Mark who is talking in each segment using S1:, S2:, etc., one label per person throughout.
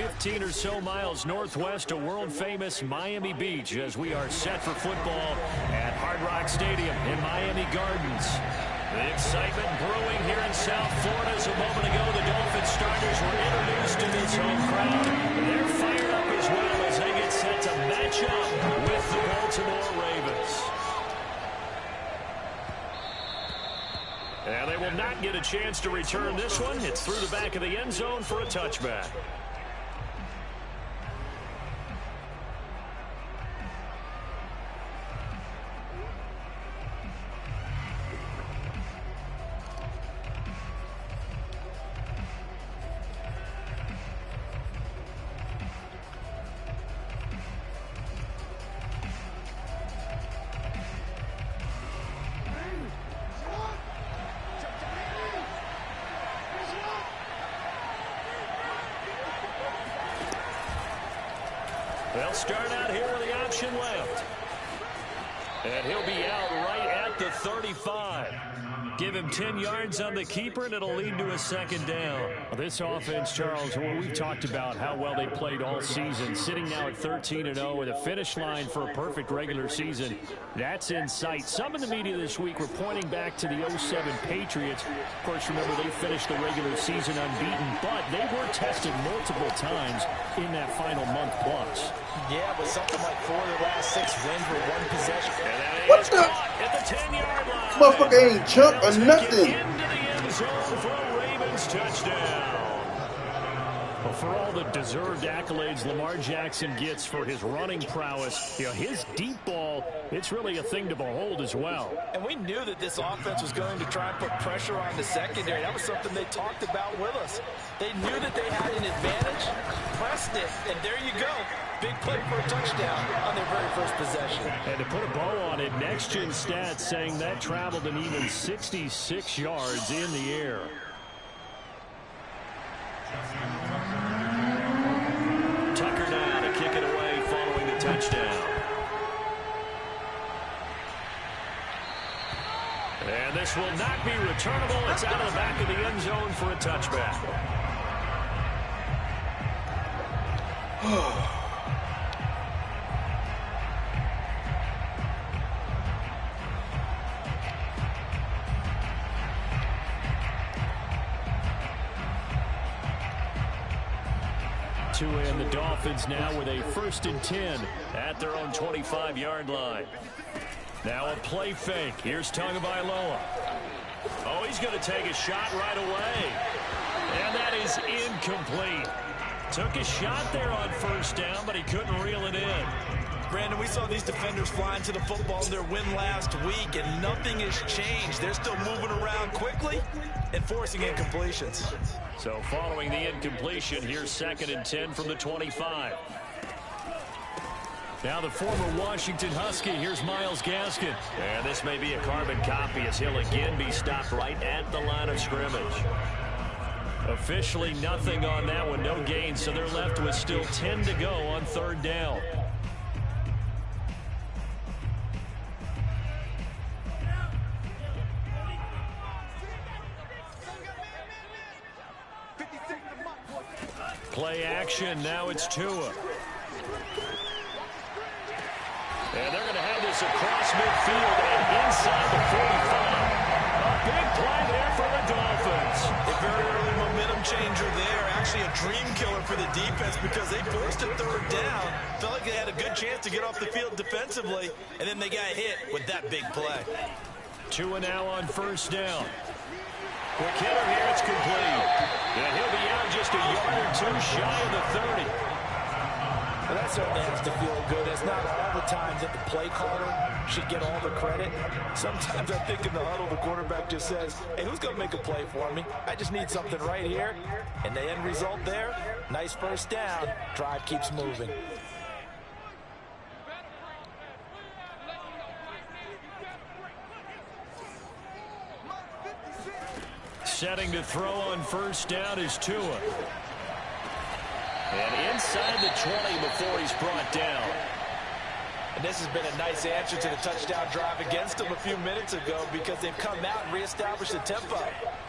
S1: 15 or so miles northwest of world-famous Miami Beach as we are set for football at Hard Rock Stadium in Miami Gardens. The excitement brewing here in South Florida as a moment ago the Dolphins starters were introduced to this home crowd. They're fired up as well as they get set to match up with the Baltimore Ravens. And they will not get a chance to return this one. It's through the back of the end zone for a touchback. They'll start out here with the option left. And he'll be out right at the 35. Give him 10 yards on the keeper, and it'll lead to a second down. This offense, Charles, we've talked about how well they played all season, sitting now at 13-0 with a finish line for a perfect regular season. That's in sight. Some in the media this week were pointing back to the 07 Patriots. Of course, remember, they finished the regular season unbeaten, but they were tested multiple times in that final month plus.
S2: Yeah, but something like 4 of the last 6 wins were one possession.
S3: What the?
S1: At the 10-yard line.
S3: Motherfucker ain't chump or nothing.
S1: Into the end zone for a Ravens touchdown. Well, for all the deserved accolades Lamar Jackson gets for his running prowess, his deep ball, it's really a thing to behold as well.
S2: And we knew that this offense was going to try and put pressure on the secondary. That was something they talked about with us. They knew that they had an advantage, pressed it, and there you go. Big play for a touchdown on their very first possession.
S1: And to put a bow on it, Next Gen Stats saying that traveled an even 66 yards in the air. Tucker now to kick it away following the touchdown. And this will not be returnable. It's out of the back of the end zone for a touchback. 2 and the Dolphins now with a 1st and 10 at their own 25-yard line. Now a play fake. Here's Tagovailoa. Oh, he's going to take a shot right away. And that is incomplete. Took a shot there on 1st down, but he couldn't reel it in.
S2: Brandon, we saw these defenders flying to the football in their win last week, and nothing has changed. They're still moving around quickly and forcing incompletions.
S1: So following the incompletion, here's 2nd and 10 from the 25. Now the former Washington Husky, here's Myles Gaskin. And this may be a carbon copy as he'll again be stopped right at the line of scrimmage. Officially nothing on that one, no gain, so they're left with still 10 to go on 3rd down. Play action, now it's Tua. And they're going to have this across midfield and inside the 45. A big play there for the Dolphins.
S2: A very early momentum changer there. Actually a dream killer for the defense because they forced a 3rd down. Felt like they had a good chance to get off the field defensively, and then they got hit with that big play.
S1: Tua now on 1st down. Quick hitter here, it's complete. And he'll be out just a yard or 2 shy of the 30.
S2: Well, that certainly has to feel good. It's not all the time that the play caller should get all the credit. Sometimes I think in the huddle, the quarterback just says, hey, who's going to make a play for me? I just need something right here. And the end result there, nice 1st down. Drive keeps moving.
S1: Setting to throw on 1st down is Tua. And inside the 20 before he's brought down.
S2: And this has been a nice answer to the touchdown drive against them a few minutes ago because they've come out and reestablished the tempo.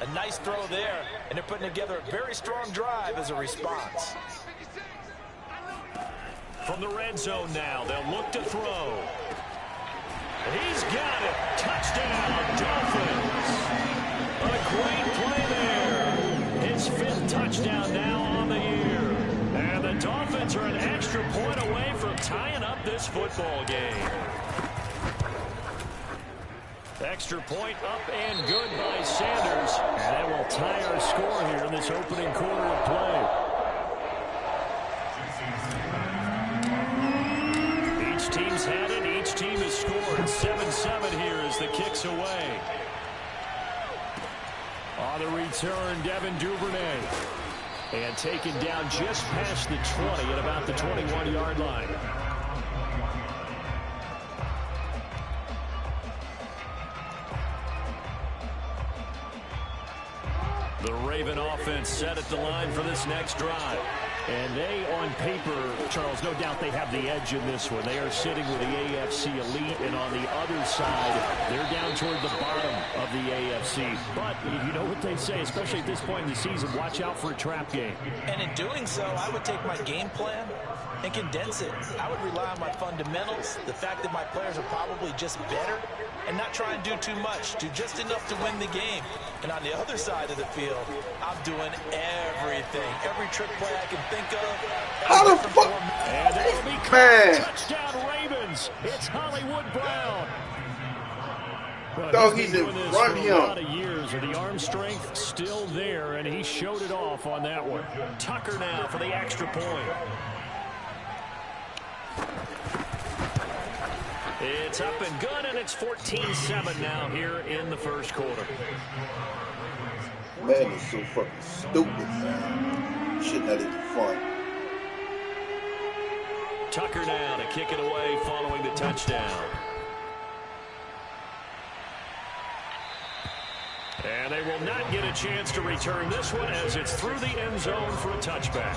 S2: A nice throw there, and they're putting together a very strong drive as a response.
S1: From the red zone now, they'll look to throw. He's got it. Touchdown, Dolphins. A great play there. His 5th touchdown now on the year. And the Dolphins are an extra point away from tying up this football game. Extra point up and good by Sanders. And that will tie our score here in this opening quarter of play. Each team's had it. Each team has scored. 7-7 here as the kick's away. On the return, Devin Duvernay. And taken down just past the 20 at about the 21-yard line. The Raven offense set at the line for this next drive. And they, on paper, Charles, no doubt they have the edge in this one. They are sitting with the AFC elite, and on the other side, they're down toward the bottom of the AFC. But you know what they say, especially at this point in the season, watch out for a trap game.
S2: And in doing so, I would take my game plan and condense it. I would rely on my fundamentals, the fact that my players are probably just better, and not try and do too much, do just enough to win the game. And on the other side of the field, I'm doing everything, every trick play I can think of.
S3: How the fuck?
S1: And it will be touchdown Ravens. It's Hollywood Brown.
S3: Dog, he did run him.
S1: A lot of years, and the arm strength still there, and he showed it off on that one. Tucker now for the extra point. It's up and good, and it's 14-7 now here in the first quarter.
S3: Man, it's so fucking stupid, man. Shit not even fun.
S1: Tucker now to kick it away following the touchdown. And they will not get a chance to return this one as it's through the end zone for a touchback.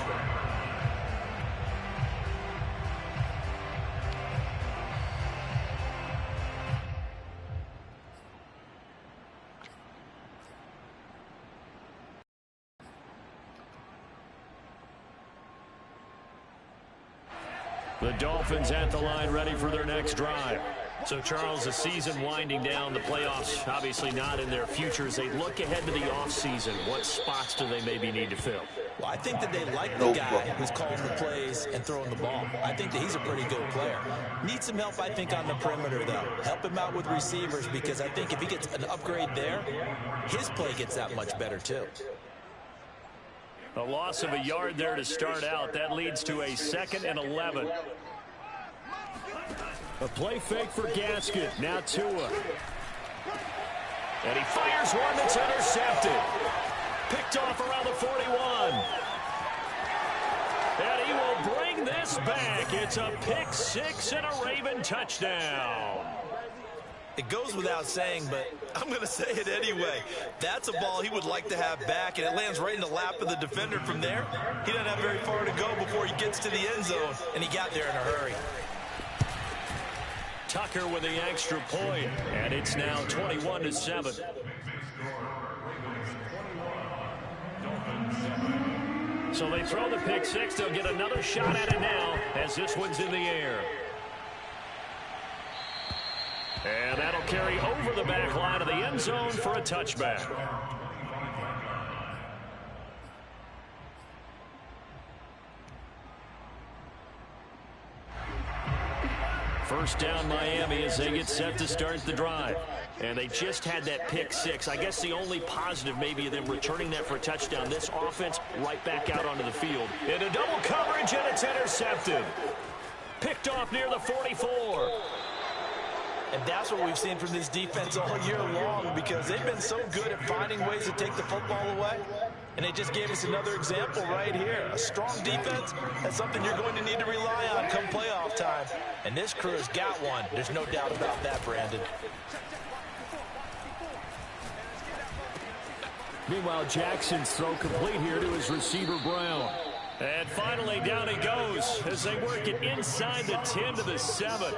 S1: The Dolphins at the line ready for their next drive. So, Charles, the season winding down, the playoffs obviously not in their futures. They look ahead to the offseason. What spots do they maybe need to fill?
S2: Well, I think that they like the guy who's calling the plays and throwing the ball. I think that he's a pretty good player. Needs some help, I think, on the perimeter, though. Help him out with receivers, because I think if he gets an upgrade there, his play gets that much better, too.
S1: A loss of a yard there to start out. That leads to a 2nd and 11. A play fake for Gaskin. Now Tua. And he fires one that's intercepted. Picked off around the 41. And he will bring this back. It's a pick 6 and a Raven touchdown.
S2: It goes without saying, but I'm going to say it anyway. That's a ball he would like to have back, and it lands right in the lap of the defender from there. He doesn't have very far to go before he gets to the end zone, and he got there in a hurry.
S1: Tucker with the extra point, and it's now 21-7. So they throw the pick 6. They'll get another shot at it now as this one's in the air. And that'll carry over the back line of the end zone for a touchback. First down Miami as they get set to start the drive. And they just had that pick 6. I guess the only positive maybe of them returning that for a touchdown. This offense right back out onto the field. Into double coverage, and it's intercepted. Picked off near the 44.
S2: And that's what we've seen from this defense all year long, because they've been so good at finding ways to take the football away. And they just gave us another example right here. A strong defense, that's something you're going to need to rely on come playoff time. And this crew has got one. There's no doubt about that, Brandon.
S1: Meanwhile, Jackson's throw complete here to his receiver, Brown. And finally, down he goes as they work it inside the 10 to the 7.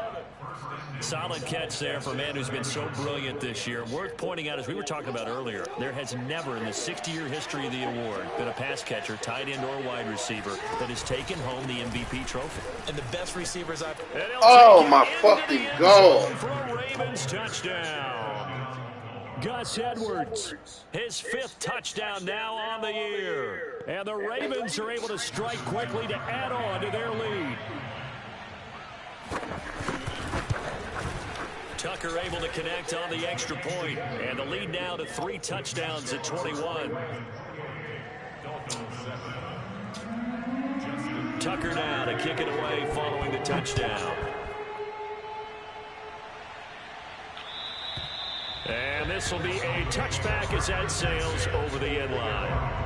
S1: Solid catch there for a man who's been so brilliant this year. Worth pointing out, as we were talking about earlier, there has never in the 60-year history of the award been a pass catcher, tight end, or wide receiver that has taken home the MVP trophy.
S2: And the best receivers I've...
S3: Oh, my fucking God.
S1: For a Ravens touchdown. Gus Edwards, his 5th touchdown now on the year. And the Ravens are able to strike quickly to add on to their lead. Tucker able to connect on the extra point, and the lead now to 3 touchdowns at 21. Tucker now to kick it away following the touchdown. And this will be a touchback as that sails over the end line.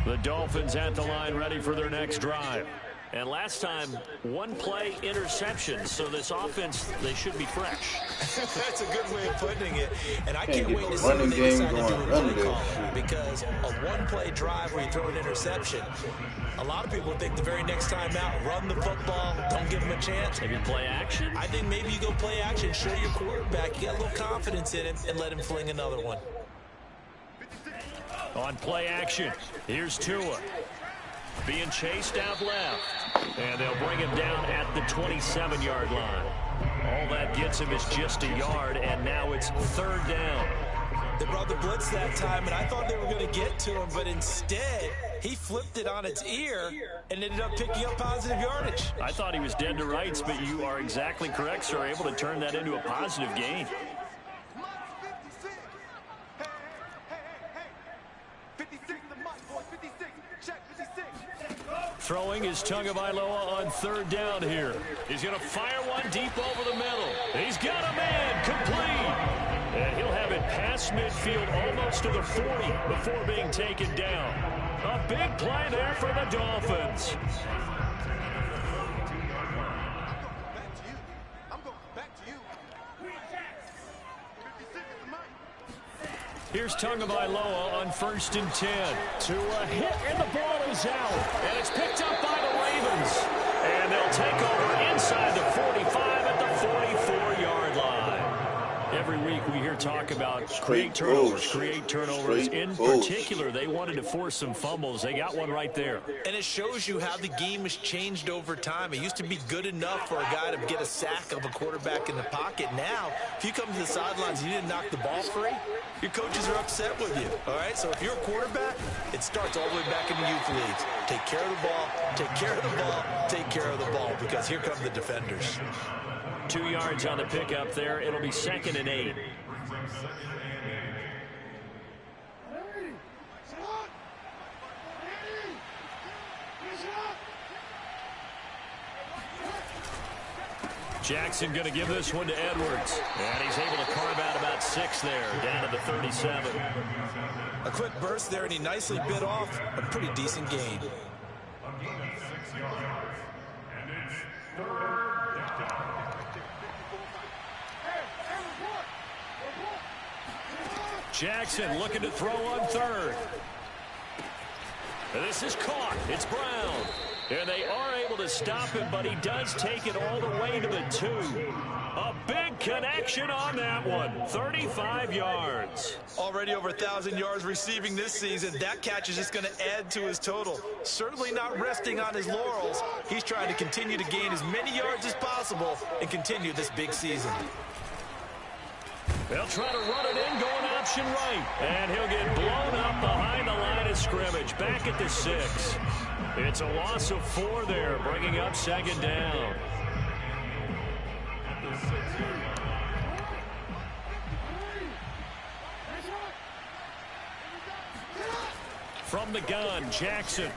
S1: The Dolphins at the line ready for their next drive. And last time, 1 play interception. So this offense, they should be fresh.
S2: That's a good way of putting it. And I can't wait to see what they decide to do with play call. Because a 1-play drive where you throw an interception, a lot of people think the very next time out, run the football, don't give them a chance.
S1: Maybe play action?
S2: I think maybe you go play action, show your quarterback, you got a little confidence in him, and let him fling another one.
S1: On play action, here's Tua. Being chased out left. And they'll bring him down at the 27-yard line. All that gets him is just a yard, and now it's 3rd down.
S2: They brought the blitz that time, and I thought they were going to get to him, but instead, he flipped it on its ear and ended up picking up positive yardage.
S1: I thought he was dead to rights, but you are exactly correct, sir. Able to turn that into a positive gain. Throwing is Tagovailoa on 3rd down here. He's going to fire one deep over the middle. He's got a man complete. And he'll have it past midfield almost to the 40 before being taken down. A big play there for the Dolphins. Here's Tagovailoa on 1st and 10. To a hit, and the ball is out. And it's picked up by the Ravens. And they'll take over inside the 45 at the 44-yard line. Every week we hear talk about create turnovers. In particular, they wanted to force some fumbles. They got one right there.
S2: And it shows you how the game has changed over time. It used to be good enough for a guy to get a sack of a quarterback in the pocket. Now, if you come to the sidelines and you didn't knock the ball free, your coaches are upset with you, all right? So if you're a quarterback, it starts all the way back in the youth leagues. Take care of the ball, take care of the ball, take care of the ball, because here come the defenders.
S1: 2 yards on the pickup there. It'll be 2nd and 8. Jackson going to give this one to Edwards. And he's able to carve out about 6 there, down to the 37.
S2: A quick burst there, and he nicely bit off a pretty decent gain.
S1: Jackson looking to throw on 3rd. This is caught. It's Brown. And they are able to stop him, but he does take it all the way to the 2. A big connection on that one. 35 yards.
S2: Already over 1,000 yards receiving this season. That catch is just going to add to his total. Certainly not resting on his laurels. He's trying to continue to gain as many yards as possible and continue this big season.
S1: They'll try to run it in, going option right. And he'll get blown up behind the line of scrimmage, back at the 6. It's a loss of 4 there, bringing up 2nd down. From the gun, Jackson.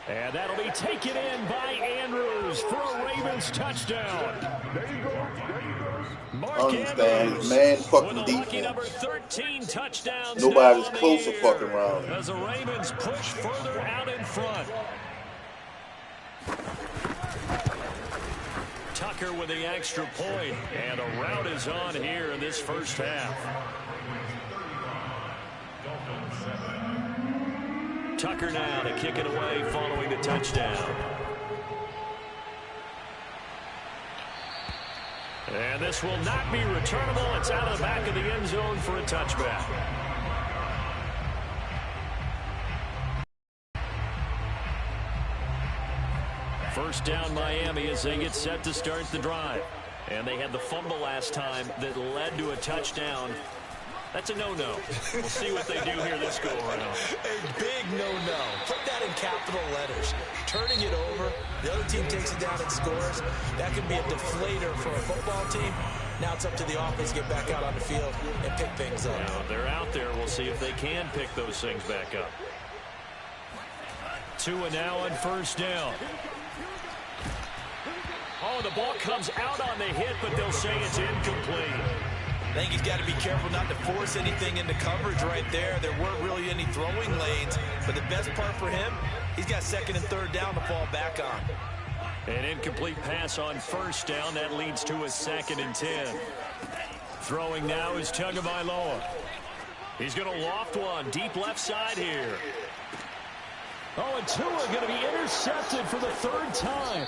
S1: And that'll be taken in by Andrews for a Ravens touchdown. There you go. There you go. Mark Andrews,
S3: man, fucking
S1: with a lucky
S3: defense.
S1: number 13 touchdowns.
S3: Nobody's close to fucking around.
S1: As the Ravens push further out in front. Tucker with the extra point, and a rout is on here in this first half. Tucker now to kick it away following the touchdown. And this will not be returnable. It's out of the back of the end zone for a touchback. First down Miami as they get set to start the drive. And they had the fumble last time that led to a touchdown. That's a no-no. We'll see what they do here this go-around.
S2: A big no-no. Put that in capital letters. Turning it over, the other team takes it down and scores. That can be a deflator for a football team. Now it's up to the offense to get back out on the field and pick things up.
S1: Now, they're out there. We'll see if they can pick those things back up. Tua now on first down. Oh, the ball comes out on the hit, but they'll say it's incomplete.
S2: I think he's got to be careful not to force anything into coverage right there. There weren't really any throwing lanes, but the best part for him, he's got second and third down to fall back on.
S1: An incomplete pass on first down. That leads to a 2nd and 10. Throwing now is Tagovailoa. He's going to loft one deep left side here. Oh, and Tua going to be intercepted for the 3rd time.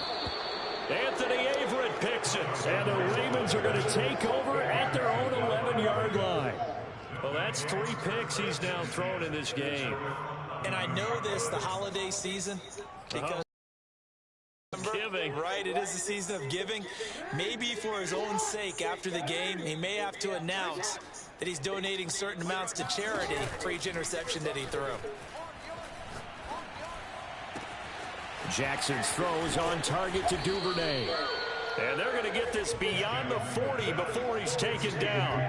S1: Anthony Averett picks it, and the Ravens are going to take over at their own 11-yard line. Well, that's 3 picks he's now thrown in this game.
S2: And I know this, the holiday season, because
S1: giving.
S2: Right, it is the season of giving. Maybe for his own sake after the game, he may have to announce that he's donating certain amounts to charity for each interception that he threw.
S1: Jackson's throw is on target to Duvernay. And they're going to get this beyond the 40 before he's taken down.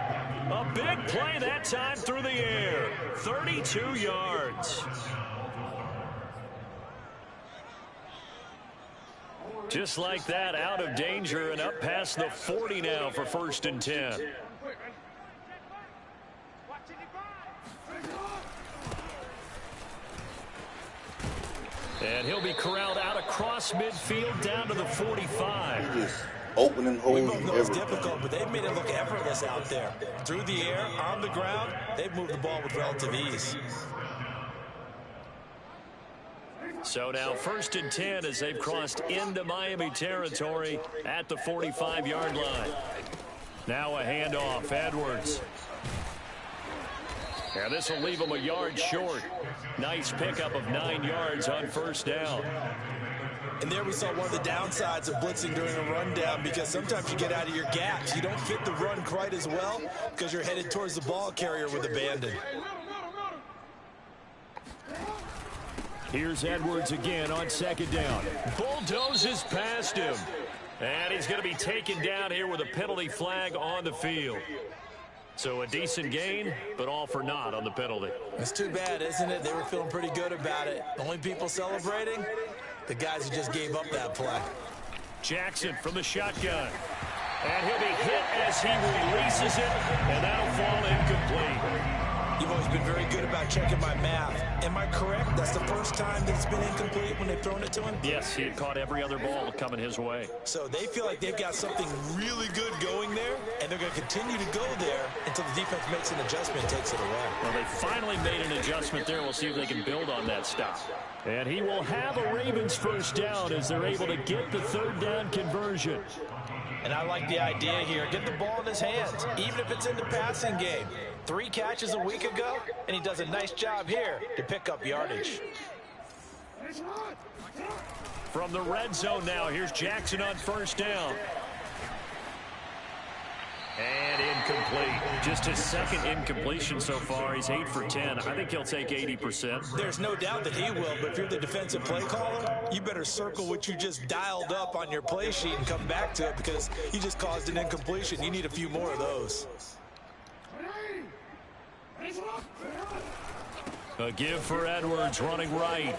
S1: A big play that time through the air. 32 yards. Just like that, out of danger and up past the 40 now for 1st and 10. And he'll be corralled out across midfield down to the 45.
S3: Just opening holes.
S2: We both know it's difficult, but they've made it look effortless out there. Through the air, on the ground, they've moved the ball with relative ease.
S1: So now 1st and 10 as they've crossed into Miami territory at the 45-yard line. Now a handoff, Edwards. And this will leave him a yard short. Nice pickup of 9 yards on first down.
S2: And there we saw one of the downsides of blitzing during a rundown, because sometimes you get out of your gaps. You don't fit the run quite as well because you're headed towards the ball carrier with abandon.
S1: Here's Edwards again on 2nd down. Bulldozes past him. And he's going to be taken down here with a penalty flag on the field. So a decent gain, but all for naught on the penalty.
S2: It's too bad, isn't it? They were feeling pretty good about it. The only people celebrating, the guys who just gave up that play.
S1: Jackson from the shotgun. And he'll be hit as he releases it, and that'll fall incomplete.
S2: You've always been very good about checking my math. Am I correct? That's the first time that it's been incomplete when they've thrown it to him?
S1: Yes, he had caught every other ball coming his way.
S2: So they feel like they've got something really good going there, and they're going to continue to go there until the defense makes an adjustment and takes it away.
S1: Well, they finally made an adjustment there. We'll see if they can build on that stop. And he will have a Ravens first down as they're able to get the 3rd down conversion.
S2: And I like the idea here. Get the ball in his hands, even if it's in the passing game. 3 catches a week ago, and he does a nice job here to pick up yardage.
S1: From the red zone now, here's Jackson on first down. And incomplete. Just his 2nd incompletion so far. He's 8 for 10. I think he'll take 80%.
S2: There's no doubt that he will, but if you're the defensive play caller, you better circle what you just dialed up on your play sheet and come back to it, because you just caused an incompletion. You need a few more of those.
S1: A give for Edwards running right.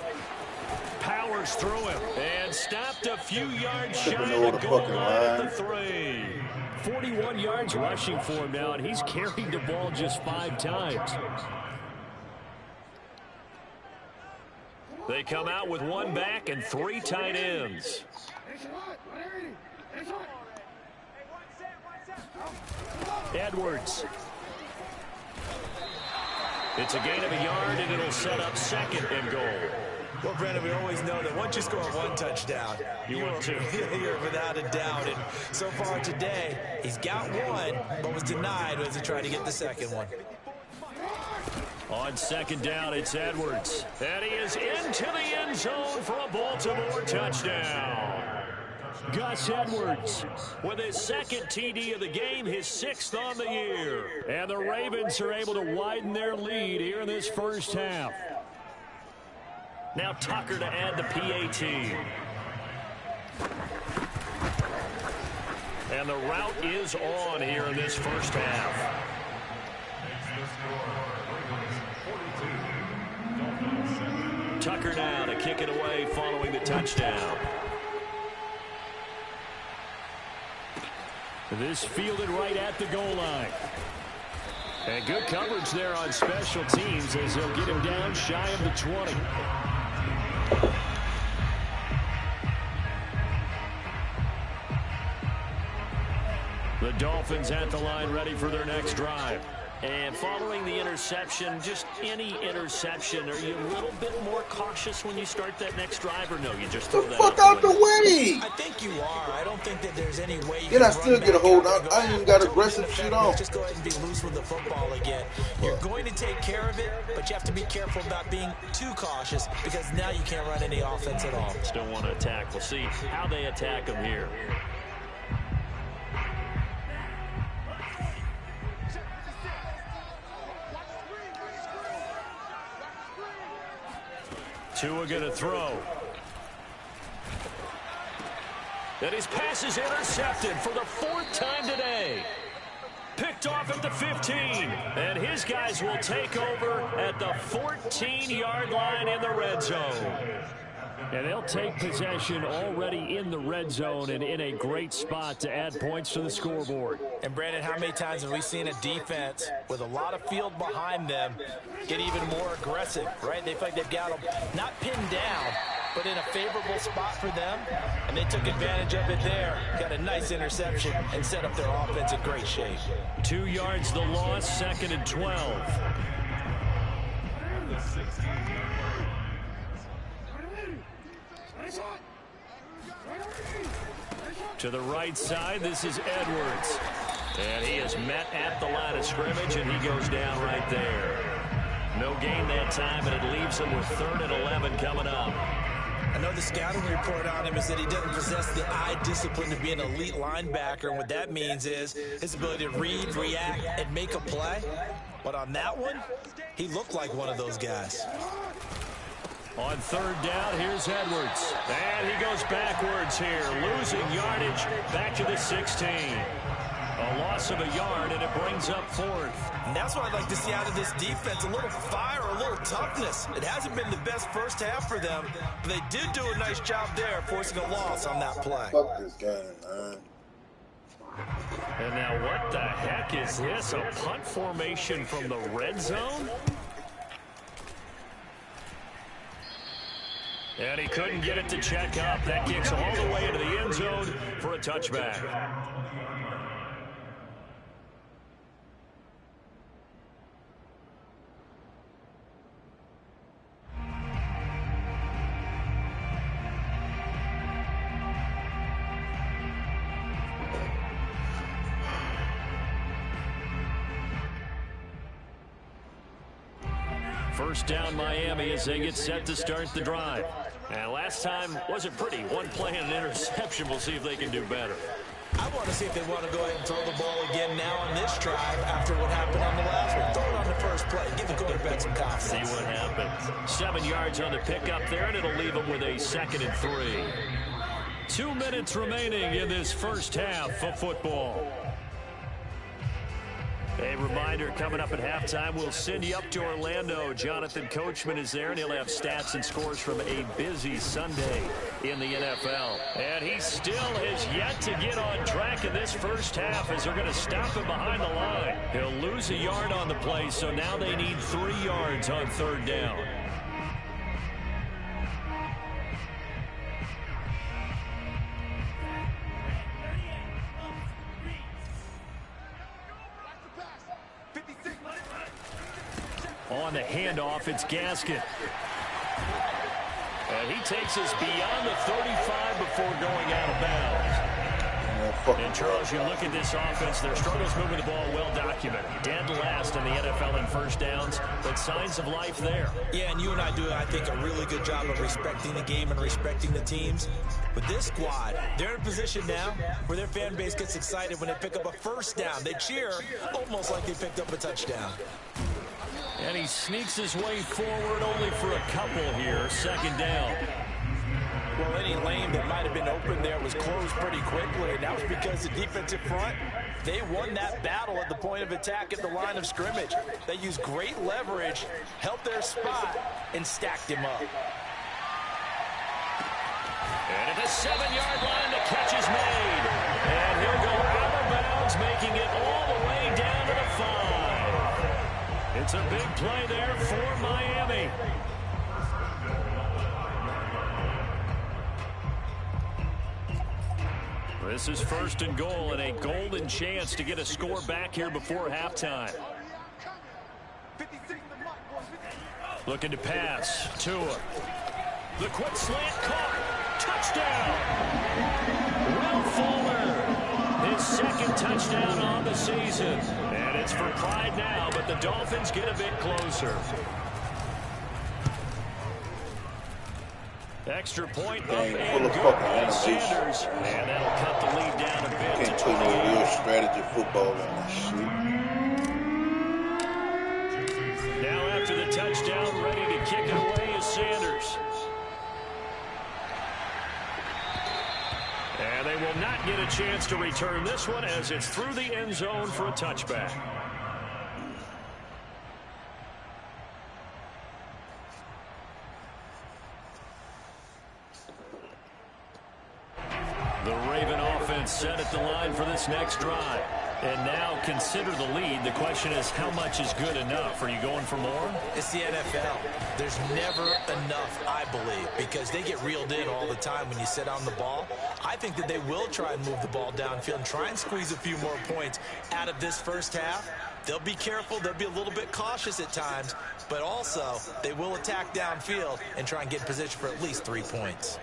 S1: Powers through him and stopped a few yards shy of the goal line at the 3. 41 yards rushing for him now, and he's carried the ball just 5 times. They come out with 1 back and 3 tight ends. Edwards. It's a gain of a yard, and it'll set up second and goal.
S2: Well, Brandon, we always know that once you score one touchdown, you're without a doubt. And so far today, he's got one, but was denied as he tried to get the second one.
S1: On second down, it's Edwards. And he is into the end zone for a Baltimore touchdown. Gus Edwards with his second TD of the game, his 6th on the year. And the Ravens are able to widen their lead here in this first half. Now Tucker to add the PAT. And the route is on here in this first half. Tucker now to kick it away following the touchdown. This fielded right at the goal line. And good coverage there on special teams as they'll get him down shy of the 20. The Dolphins at the line ready for their next drive. And following the interception, just any interception, are you a little bit more cautious when you start that next drive, or no, you just throw that
S3: out the way?
S2: I think you are. I don't think that there's any way you
S3: can
S2: I
S3: still get a hold on. I ain't even got aggressive shit on.
S2: Just go ahead and be loose with the football again. You're going to take care of it, but you have to be careful about being too cautious because now you can't run any offense at all.
S1: Still want to attack. We'll see how they attack him here. Tua going to throw. And his pass is intercepted for the 4th time today. Picked off at the 15. And his guys will take over at the 14-yard line in the red zone. And they'll take possession already in the red zone and in a great spot to add points to the scoreboard.
S2: And, Brandon, how many times have we seen a defense with a lot of field behind them get even more aggressive, right? They feel like they've got them not pinned down, but in a favorable spot for them, and they took advantage of it there. Got a nice interception and set up their offense in great shape.
S1: 2 yards the loss, 2nd and 12. To the right side, this is Edwards. And he is met at the line of scrimmage, and he goes down right there. No gain that time, and it leaves him with 3rd and 11 coming up.
S2: I know the scouting report on him is that he doesn't possess the eye discipline to be an elite linebacker, and what that means is his ability to read, react, and make a play. But on that one, he looked like one of those guys.
S1: On 3rd down, here's Edwards. And he goes backwards here, losing yardage back to the 16. A loss of a yard, and it brings up 4th.
S2: And that's what I'd like to see out of this defense, a little fire, a little toughness. It hasn't been the best first half for them, but they did do a nice job there, forcing a loss on that play.
S3: Fuck this game, man.
S1: And now what the heck is this? A punt formation from the red zone? And he couldn't get it to check up. That kicks all the way into the end zone for a touchback. First down Miami as they get set to start the drive. And last time wasn't pretty. One play and an interception. We'll see if they can do better.
S2: I want to see if they want to go ahead and throw the ball again now on this drive after what happened on the last one. Throw it on the first play. Give the quarterback some confidence.
S1: See what happens. 7 yards on the pickup there, and it'll leave them with a 2nd and 3. 2 minutes remaining in this first half of football. A reminder, coming up at halftime, we'll send you up to Orlando. Jonathan Coachman is there, and he'll have stats and scores from a busy Sunday in the NFL. And he still has yet to get on track in this first half as they're going to stop him behind the line. He'll lose a yard on the play, so now they need 3 yards on 3rd down. On the handoff, it's Gaskin. And he takes us beyond the 35 before going out of bounds. And, Charles, you look at this offense, their struggles moving the ball well documented. Dead last in the NFL in first downs, but signs of life there.
S2: Yeah, and you and I do, I think, a really good job of respecting the game and respecting the teams. But this squad, they're in a position now where their fan base gets excited when they pick up a first down. They cheer almost like they picked up a touchdown.
S1: And he sneaks his way forward only for a couple here. Second down.
S2: Well, any lane that might have been open there was closed pretty quickly, and that was because the defensive front, they won that battle at the point of attack at the line of scrimmage. They used great leverage, held their spot, and stacked him up.
S1: And at the 7-yard line, the catch is made. And he'll go out of bounds, making it all the way down to the 5. It's a big play there for Miami. This is first and goal and a golden chance to get a score back here before halftime. Looking to pass. Tua. The quick slant caught. Touchdown. Will Fuller. His second touchdown on the season. And it's for pride now, but the Dolphins get a bit closer. Extra point up and good by Sanders. And that'll cut the lead down a bit.
S3: Can't play no real strategy football on that shit.
S1: Now after the touchdown, ready to kick it away is Sanders. And they will not get a chance to return this one as it's through the end zone for a touchback. The Raven offense set at the line for this next drive. And now consider the lead. The question is, how much is good enough? Are you going for more?
S2: It's the NFL. There's never enough, I believe, because they get reeled in all the time when you sit on the ball. I think that they will try and move the ball downfield and try and squeeze a few more points out of this first half. They'll be careful. They'll be a little bit cautious at times, but also they will attack downfield and try and get in position for at least 3 points.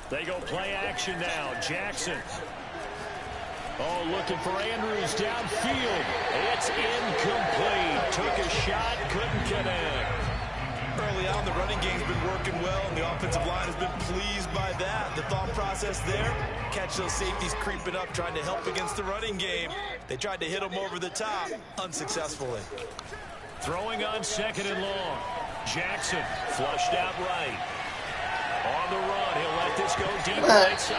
S1: They go play action now. Jackson. Oh, looking for Andrews downfield. It's incomplete. Took a shot, couldn't connect.
S2: Early on, the running game's been working well, and the offensive line has been pleased by that. The thought process there, catch those safeties creeping up, trying to help against the running game. They tried to hit them over the top, unsuccessfully.
S1: Throwing on second and long. Jackson flushed out right. On the run, he'll let this go deep right side.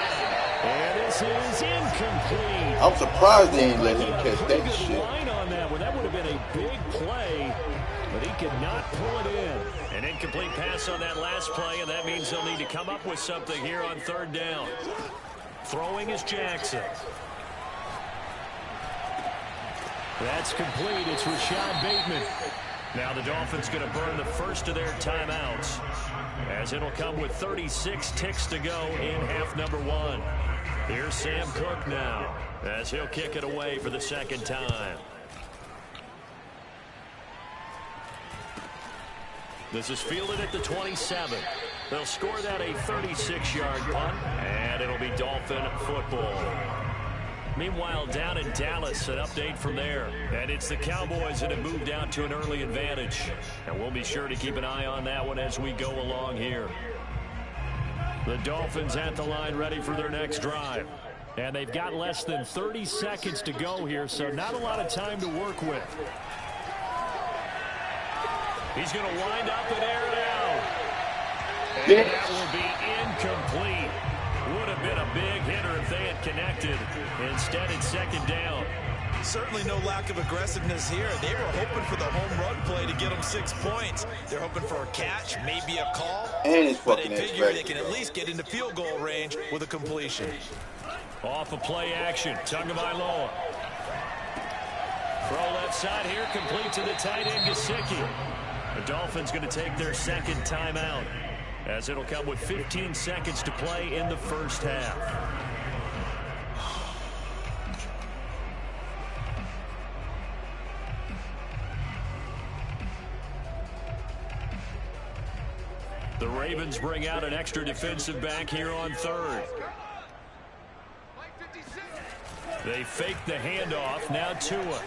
S1: And this is incomplete.
S3: I'm surprised they ain't let him catch that shit.
S1: Line on that one. That would have been a big play, but he could not pull it in. An incomplete pass on that last play, and that means they'll need to come up with something here on third down. Throwing is Jackson. That's complete. It's Rashad Bateman. Now the Dolphins going to burn the first of their timeouts, as it'll come with 36 ticks to go in half number 1. Here's Sam Cook now, as he'll kick it away for the second time. This is fielded at the 27. They'll score that a 36-yard punt, and it'll be Dolphin football. Meanwhile, down in Dallas, an update from there. And it's the Cowboys that have moved out to an early advantage. And we'll be sure to keep an eye on that one as we go along here. The Dolphins at the line ready for their next drive. And they've got less than 30 seconds to go here, so not a lot of time to work with. He's going to wind up and air it out. And that will be incomplete. Would have been a big hitter if they had connected. Instead, it's second down.
S2: Certainly no lack of aggressiveness here. They were hoping for the home run play to get them 6 points. They're hoping for a catch, maybe a call. But they figure they can at least get into field goal range with a completion.
S1: Off of play action, Tagovailoa. Throw left side here, complete to the tight end, Gesicki. The Dolphins going to take their second timeout. as it'll come with 15 seconds to play in the first half. The Ravens bring out an extra defensive back here on third. They fake the handoff. Now Tua.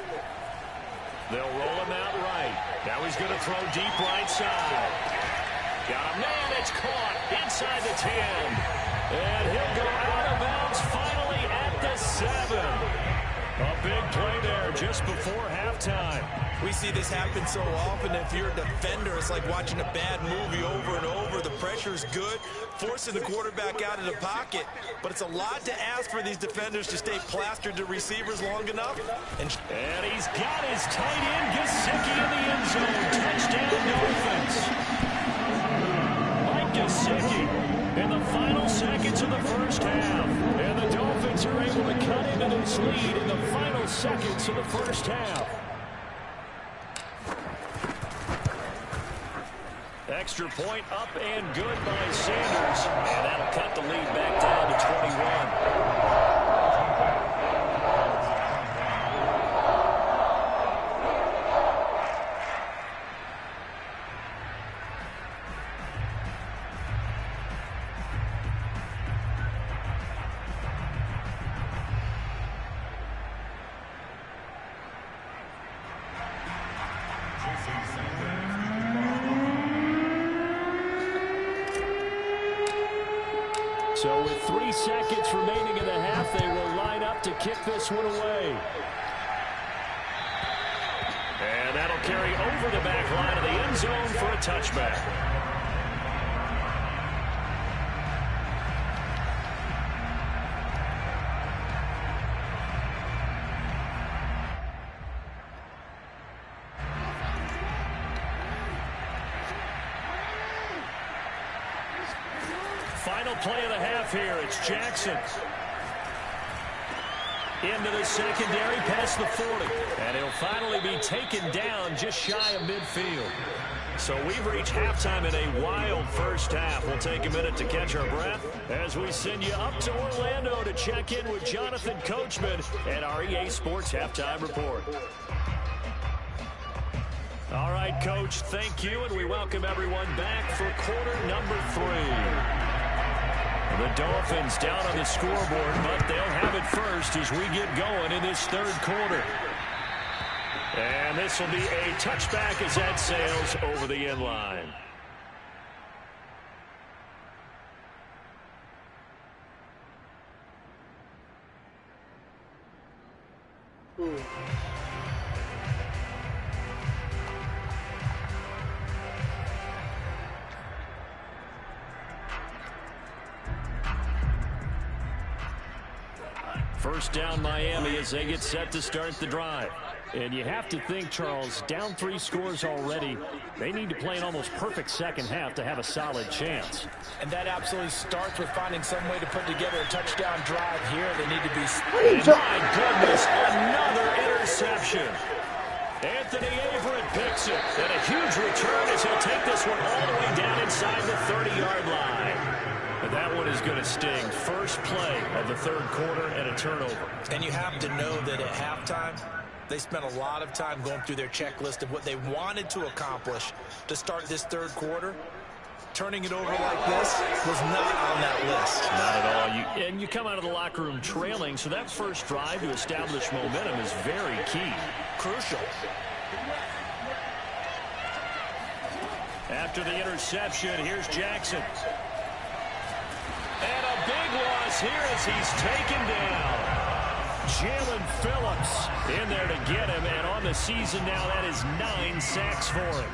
S1: They'll roll him out right. Now he's going to throw deep right side. Got a man. It's caught inside the 10. And he'll go out of bounds finally at the 7. A big play there just before halftime.
S2: We see this happen so often. If you're a defender, it's like watching a bad movie over and over. The pressure is good, forcing the quarterback out of the pocket. But it's a lot to ask for these defenders to stay plastered to receivers long enough. And
S1: he's got his tight end, Gesicki, in the end zone. Touchdown, Dolphins. Mike Gesicki in the final seconds of the first half. And the Dolphins are able to cut into this lead in the final seconds of the first half. Extra point up and good by Sanders. And that'll cut the lead back down to 21. So with 3 seconds remaining in the half, they will line up to kick this one away. And that'll carry over the back line of the end zone for a touchback. Final play of the half here. It's Jackson. Into the secondary past the 40. And he'll finally be taken down just shy of midfield. So we've reached halftime in a wild first half. We'll take a minute to catch our breath as we send you up to Orlando to check in with Jonathan Coachman and our EA Sports Halftime Report. All right, Coach, thank you, and we welcome everyone back for quarter number 3. The Dolphins down on the scoreboard, but they'll have it first as we get going in this third quarter. And this will be a touchback as that sails over the end line. First down Miami as they get set to start the drive. And you have to think, Charles, down 3 scores already. They need to play an almost perfect second half to have a solid chance.
S2: And that absolutely starts with finding some way to put together a touchdown drive here. They need to be...
S1: My goodness, another interception. Anthony Averett picks it. And a huge return as he'll take this one all the way down inside the 30-yard line. And that one is going to sting. First play of the third quarter and a turnover.
S2: And you have to know that at halftime, they spent a lot of time going through their checklist of what they wanted to accomplish to start this third quarter. Turning it over like this was not on that list.
S1: Not at all. And you come out of the locker room trailing, so that first drive to establish momentum is very key.
S2: Crucial.
S1: After the interception, here's Jackson. And a big loss here as he's taken down. Jalen Phillips in there to get him, and on the season now, that is 9 sacks for him.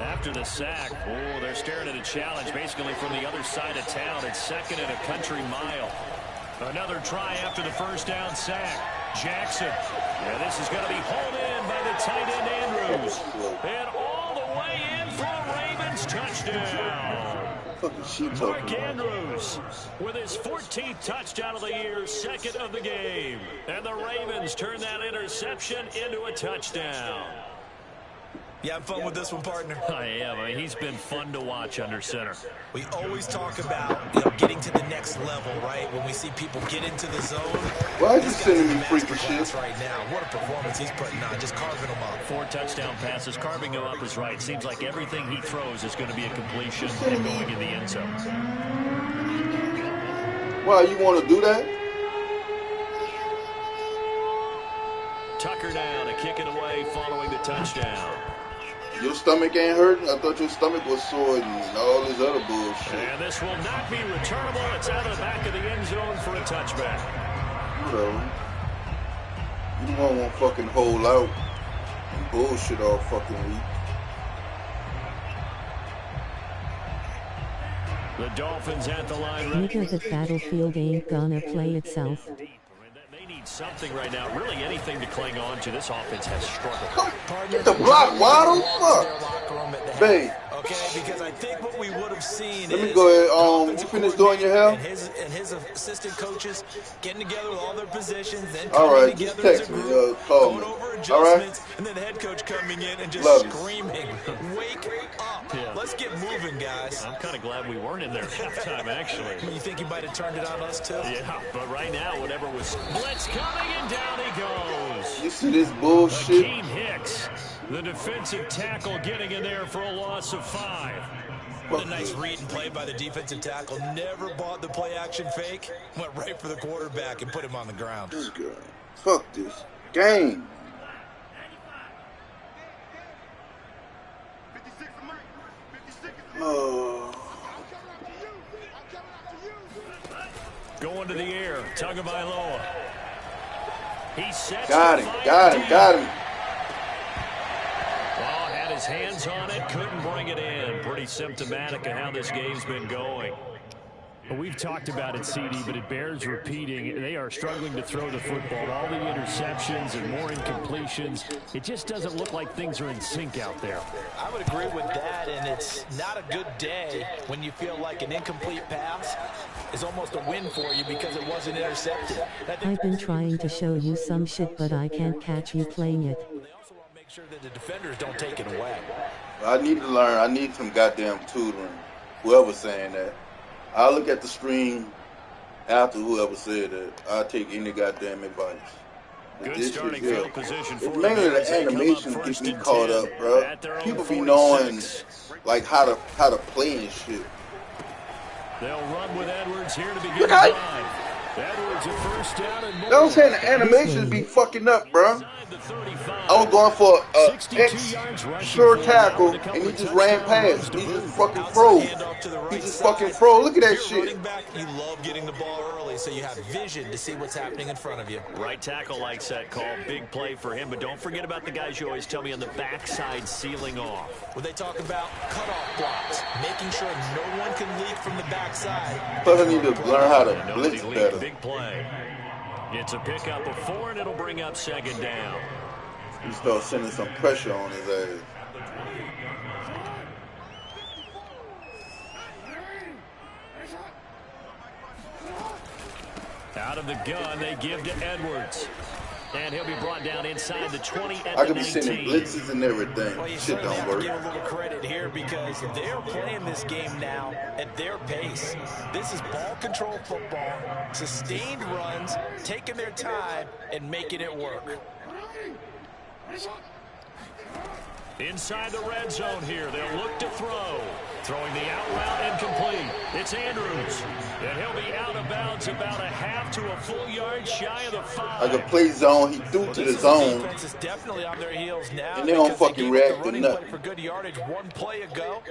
S1: After the sack, they're staring at a challenge basically from the other side of town. It's second and a country mile. Another try after the first down sack. Jackson. And this is going to be hauled in by the tight end Andrews. And all the way in for a Ravens touchdown. Mark Andrews with his 14th touchdown of the year, second of the game. And the Ravens turn that interception into a touchdown.
S2: You having fun with this one, partner?
S1: I am. I mean, he's been fun to watch under center.
S2: We always talk about, getting to the next level, right? When we see people get into the zone.
S3: Why is he sending me freaking shit
S2: right now? What a performance he's putting on, just carving them up.
S1: 4 touchdown passes, carving them up is right. Seems like everything he throws is going to be a completion and going in the end zone.
S3: Why you want to do that?
S1: Tucker now to kick it away following the touchdown.
S3: Your stomach ain't hurting? I thought your stomach was sore and all this other bullshit.
S1: And this will not be returnable. It's out of the back of the end zone for a touchback.
S3: Whatever. You don't want fucking hold out and bullshit all fucking week.
S1: The Dolphins at the line.
S4: Nigga, the battlefield ain't gonna play itself.
S1: They need something right now. Really anything to cling on to. This offense has struggled.
S3: Get the block, Waddle. Fuck. Babe.
S2: Okay, because I think what we would have seen
S3: Let me go ahead. You finished doing your hair?
S2: And his assistant coaches getting together with all their positions, then
S3: all right,
S2: just
S3: text me, call me. All right.
S2: And then the head coach coming in and just screaming, "Wake up! Yeah. Let's get moving, guys."
S1: I'm kind of glad we weren't in there halftime, actually.
S2: You think he might have turned it on us too?
S1: Yeah, but right now, whatever was blitz coming, and down he goes.
S3: You see this bullshit?
S1: Akeem Hicks, the defensive tackle, getting in there for a loss of 5.
S2: What a nice read and play by the defensive tackle. Never bought the play action fake. Went right for the quarterback and put him on the ground.
S3: This guy. Fuck this game. Oh.
S1: Going to the air. Tagovailoa. He sets.
S3: Got him.
S1: Well, had his hands on it, couldn't bring it in. Pretty symptomatic of how this game's been going.
S5: Well, we've talked about it, CD, but it bears repeating. They are struggling to throw the football. All the interceptions and more incompletions. It just doesn't look like things are in sync out there.
S2: I would agree with that, and it's not a good day when you feel like an incomplete pass is almost a win for you because it wasn't intercepted.
S4: I've been trying to show you some shit, but I can't catch you playing it.
S2: They also want to make sure that the defenders don't take it away.
S3: I need to learn. I need some goddamn tutoring. Whoever's saying that. I'll look at the stream after whoever said that. I'll take any goddamn advice.
S1: Good starting field position for
S3: it's mainly the animation gets me caught up, bro. People be knowing like how to play and shit.
S1: They'll run with Edwards here to begin the drive. Edwards a first down and more.
S3: You know what I'm saying? The animations be fucking up, bro. I was going for a sure tackle, and he just ran past. He just fucking froze. He just fucking froze. Look at that shit.
S2: You love getting the ball early, so you have vision to see what's happening in front of you.
S1: Right tackle likes that call. Big play for him, but don't forget about the guys you always tell me on the backside sealing off.
S2: When they talk about cutoff blocks, making sure no one can leak from the backside.
S3: Plus, I need to learn how to blitz better.
S1: Big play. It's a pickup of 4, and it'll bring up second down.
S3: You start sending some pressure on his ass.
S1: Out of the gun, they give to Edwards. And he'll be brought down inside the 20 at
S3: I
S1: the
S3: could be
S1: 19.
S3: sending blitzes and everything.
S2: Well, you
S3: Shit don't
S2: have
S3: work.
S2: to give a little credit here because they're playing this game now at their pace. This is ball control football, sustained runs, taking their time and making it work.
S1: Inside the red zone here, they'll look to throw. Throwing the out route incomplete. It's Andrews. And he'll be out of bounds about a half to a full yard shy of the 5.
S3: Like a play zone, he threw to the zone.
S2: Defense is definitely on their heels now.
S3: And they don't fucking react to nothing.
S2: For good yardage one play ago.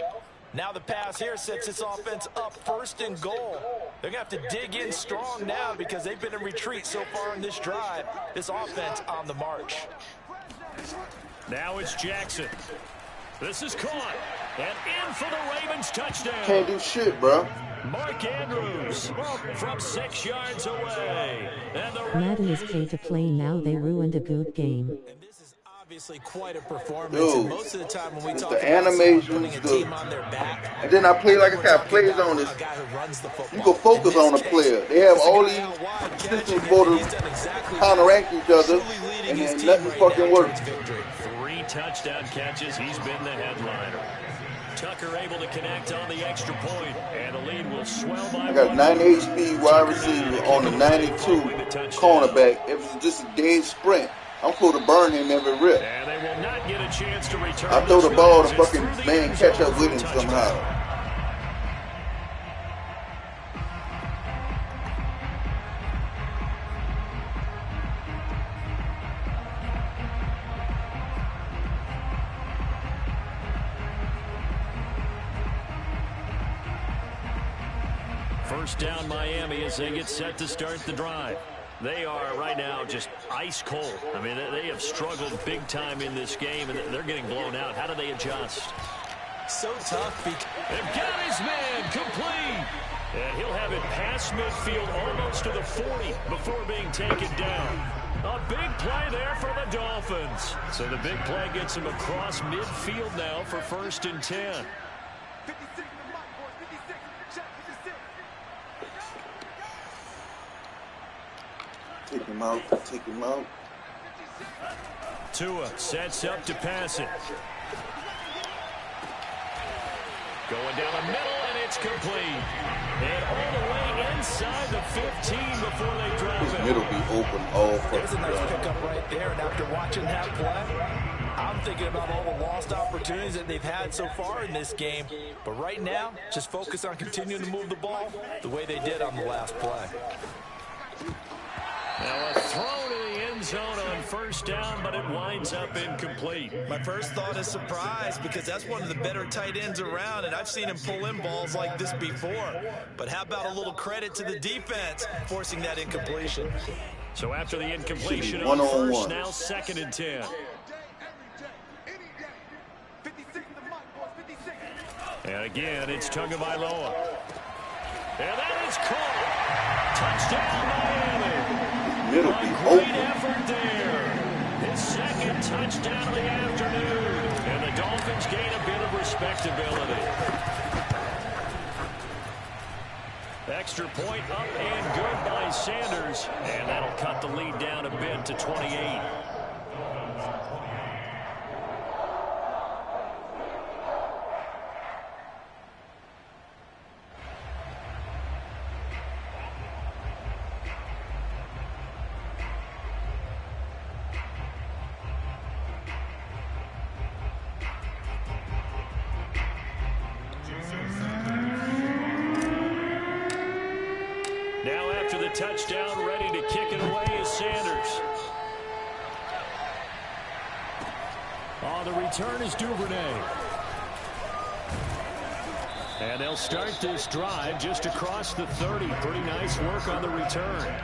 S2: Now the pass here sets this offense up 1st and goal. They're going to have to dig in strong now because they've been in retreat so far in this drive. This offense on the march.
S1: Now it's Jackson. This is caught. And in for the Ravens touchdown.
S3: Can't do shit, bro.
S1: Mark Andrews from 6 yards away. And the
S4: Madden is pay to play now. They ruined a good game.
S2: And this is Obviously quite a performance.
S3: Dude,
S2: and most of the time when we talk
S3: the
S2: about
S3: animations,
S2: putting a team on their back,
S3: and then I play, like I said, I plays on this. You can focus on the player. They have all these systems for to counteract each other, and then nothing fucking works.
S1: 3 touchdown catches. He's been the headliner. Tucker able to connect on the extra point, and the lead will swell by
S3: I got
S1: 1.
S3: 98 speed wide receiver on the 92 cornerback. It was just a dead sprint. I'm supposed to burn him every rip.
S1: And they will not get a chance to return.
S3: I throw the ball, the fucking man catch up with him somehow.
S1: First down Miami as they get set to start the drive. They are right now just ice cold. I mean, they have struggled big time in this game, and they're getting blown out. How do they adjust?
S2: So tough.
S1: They've got his man complete. And he'll have it past midfield almost to the 40 before being taken down. A big play there for the Dolphins. So the big play gets him across midfield now for 1st and 10.
S3: Take him out, take him out.
S1: Tua sets up to pass it. Going down the middle, and it's complete. And all the way inside the 15 before they drop
S3: His
S1: it.
S3: middle be open all
S2: There's a
S3: fucking
S2: nice
S3: time.
S2: pickup right there, and after watching that play, I'm thinking about all the lost opportunities that they've had so far in this game. But right now, just focus on continuing to move the ball the way they did on the last play.
S1: Now a throw to the end zone on 1st down, but it winds up incomplete.
S2: My first thought is surprise, because that's one of the better tight ends around, and I've seen him pull in balls like this before. But how about a little credit to the defense forcing that incompletion?
S1: So after the incompletion on
S3: One-on-one.
S1: first, now 2nd and 10. And again, it's Tagovailoa. And that is caught. Touchdown, Miami.
S3: Middle be
S1: Great
S3: open.
S1: effort there. His 2nd touchdown of the afternoon. And the Dolphins gain a bit of respectability. Extra point up and good by Sanders. And that'll cut the lead down a bit to 28. Now after the touchdown, ready to kick it away is Sanders. On the return is Duvernay. And they'll start this drive just across the 30. Pretty nice work on the return.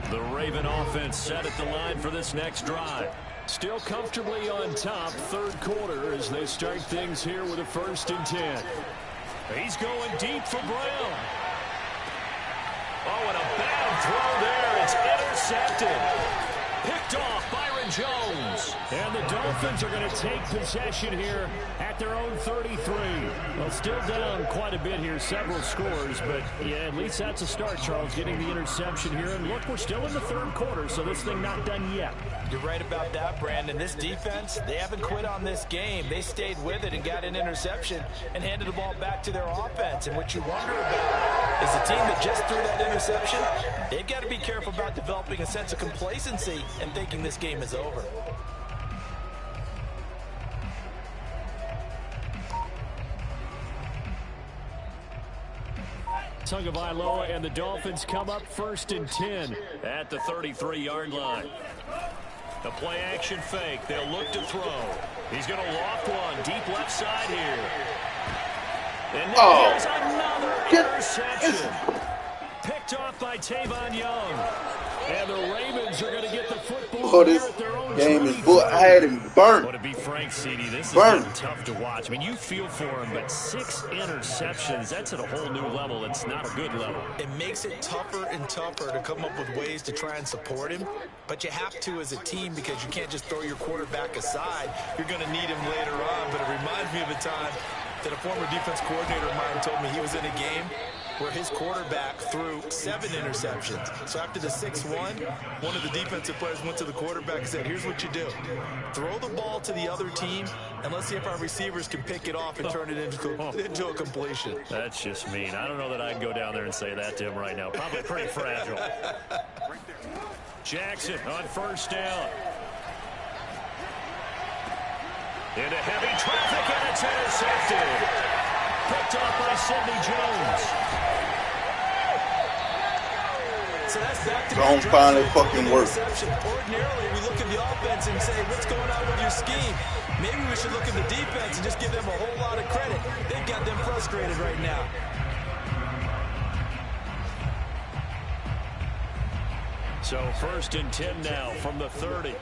S1: The Raven offense set at the line for this next drive. Still comfortably on top, 3rd quarter, as they start things here with a 1st and 10. He's going deep for Brown. Oh, and a bad throw there. It's intercepted. Picked off Byron Jones. And the Dolphins are going to take possession here at their own 33. Well, still down quite a bit here, several scores, but yeah, at least that's a start, Charles, getting the interception here. And look, we're still in the 3rd quarter, so this thing not done yet.
S2: You're right about that, Brandon. This defense, they haven't quit on this game. They stayed with it and got an interception and handed the ball back to their offense. And what you wonder about is the team that just threw that interception, they've got to be careful about developing a sense of complacency and thinking this game is over.
S1: Tagovailoa and the Dolphins come up 1st and 10 at the 33-yard line. The play action fake. They'll look to throw. He's going to loft one deep left side here. And there's another interception. Picked Picked off by Tavon Young. And the Ravens are going to get the football
S3: Oh,
S1: here
S3: this
S1: at their own
S3: game
S1: 23.
S3: is bull. I had him burnt.
S1: Well, to be frank, CD, this is
S3: Burnt.
S1: getting tough to watch. I mean, you feel for him, but 6 interceptions, that's at a whole new level. It's not a good level.
S2: It makes it tougher and tougher to come up with ways to try and support him, but you have to as a team because you can't just throw your quarterback aside. You're going to need him later on, but it reminds me of a time that a former defense coordinator of mine told me he was in a game where his quarterback threw 7 interceptions. So after the 6-1, one of the defensive players went to the quarterback and said, here's what you do. Throw the ball to the other team, and let's see if our receivers can pick it off and turn it into a completion.
S1: That's just mean. I don't know that I'd go down there and say that to him right now. Probably pretty fragile. Jackson on first down. Into heavy traffic, and it's intercepted. Picked off by Sidney Jones.
S2: So that's back to
S3: Don't finally fucking work.
S2: Ordinarily, we look at the offense and say, what's going on with your scheme? Maybe we should look at the defense and just give them a whole lot of credit. They've got them frustrated right now.
S1: So 1st and 10 now from the 30.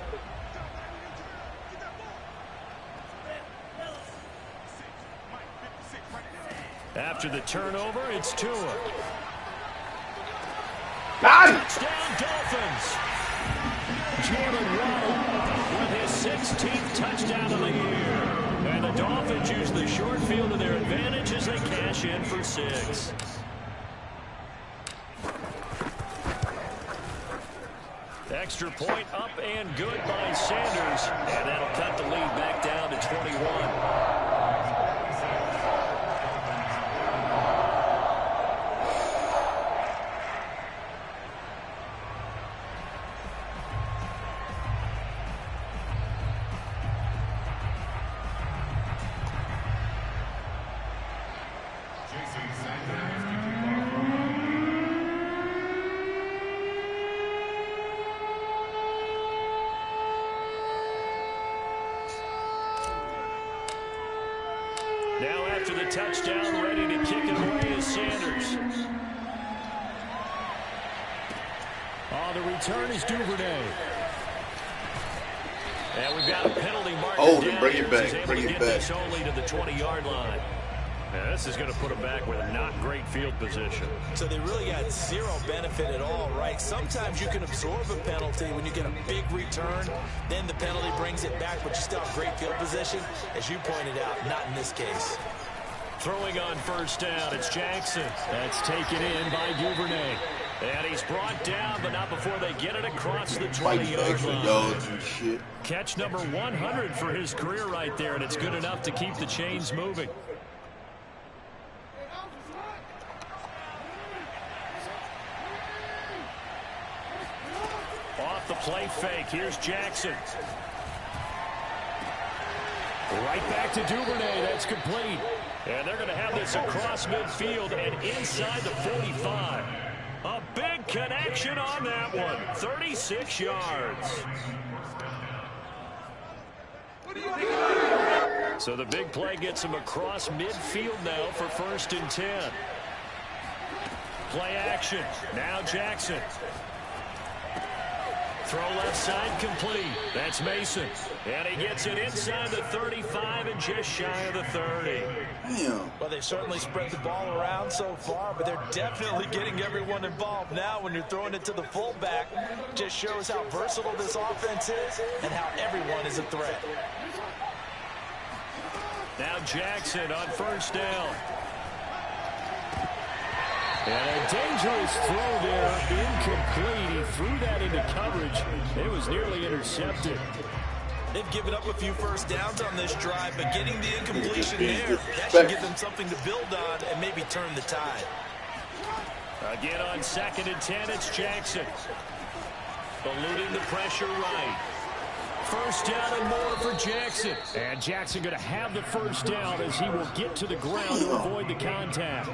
S1: After the turnover, it's Tua. Touchdown, Dolphins. Jalen Waddle with his 16th touchdown of the year. And the Dolphins use the short field to their advantage as they cash in for 6. Extra point up and good by Sanders. And that'll cut the lead back down to 21. Now after the touchdown, ready to kick it away is Sanders.
S5: The return is Duvernay.
S1: And we've got a penalty marker
S3: Oh,
S1: down
S3: bring
S1: here.
S3: it back,
S1: He's able
S3: bring
S1: to
S3: it
S1: get
S3: back.
S1: this only to the 20-yard line. Now, this is going to put him back with not great field position.
S2: So they really got zero benefit at all, right? Sometimes you can absorb a penalty when you get a big return. Then the penalty brings it back, but you still have great field position. As you pointed out, not in this case.
S1: Throwing on first down, it's Jackson.
S5: That's taken in by Duvernay.
S1: And he's brought down, but not before they get it across the
S3: Fighting
S1: 20-yard
S3: extra
S1: line.
S3: yards and shit.
S1: Catch number 100 for his career right there, and it's good enough to keep the chains moving. Off the play fake, here's Jackson.
S5: Right back to Duvernay. That's complete.
S1: And they're going to have this across midfield and inside the 45. A big connection on that one. 36 yards. So the big play gets him across midfield now for 1st and 10. Play action. Now Jackson. Throw left side complete. That's Mason. And he gets it inside the 35 and just shy of the 30.
S3: Damn.
S2: Well, they've certainly spread the ball around so far, but they're definitely getting everyone involved now when you're throwing it to the fullback. Just shows how versatile this offense is and how everyone is a threat.
S1: Now Jackson on first down.
S5: And a dangerous throw there, incomplete. He threw that into coverage. It was nearly intercepted.
S2: They've given up a few first downs on this drive, but getting the incompletion there, that should give them something to build on and maybe turn the tide.
S1: Again on 2nd and 10, it's Jackson. Eluding the pressure right. First down and more for Jackson.
S5: And Jackson going to have the first down as he will get to the ground to avoid the contact.